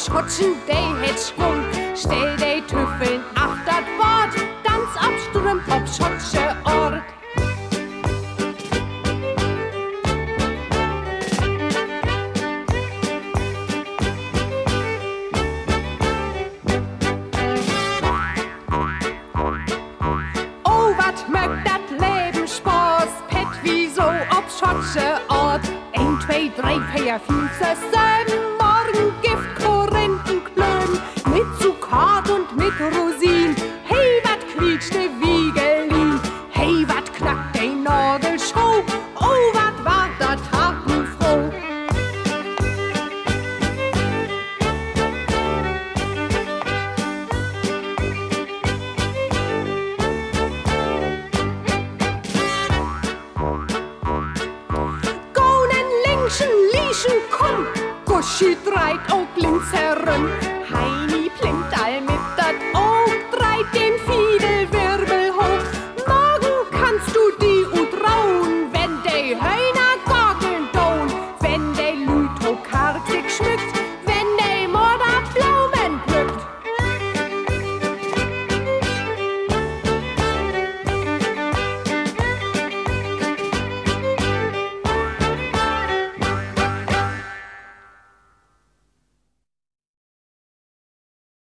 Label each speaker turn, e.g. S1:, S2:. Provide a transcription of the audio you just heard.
S1: Schutschen, die het Schwung. Stell die Tüffeln auf dat Bord, ganz abström ob Schotsche Ort. Oh, wat mögt dat Leben Spaß, Pet wie so ob Schotsche Ort. 1, 2, 3, 4, 5, 6, 7, morgen Gift, Korinthen, Klön, mit Zuccat und mit Rosin. Hey, wat quietscht de Wiegelin, hey, wat knackt de Nagelshow, oh, wat war dat Tatenfroh. Lieschen, komm, Guschi dreit auch links herum.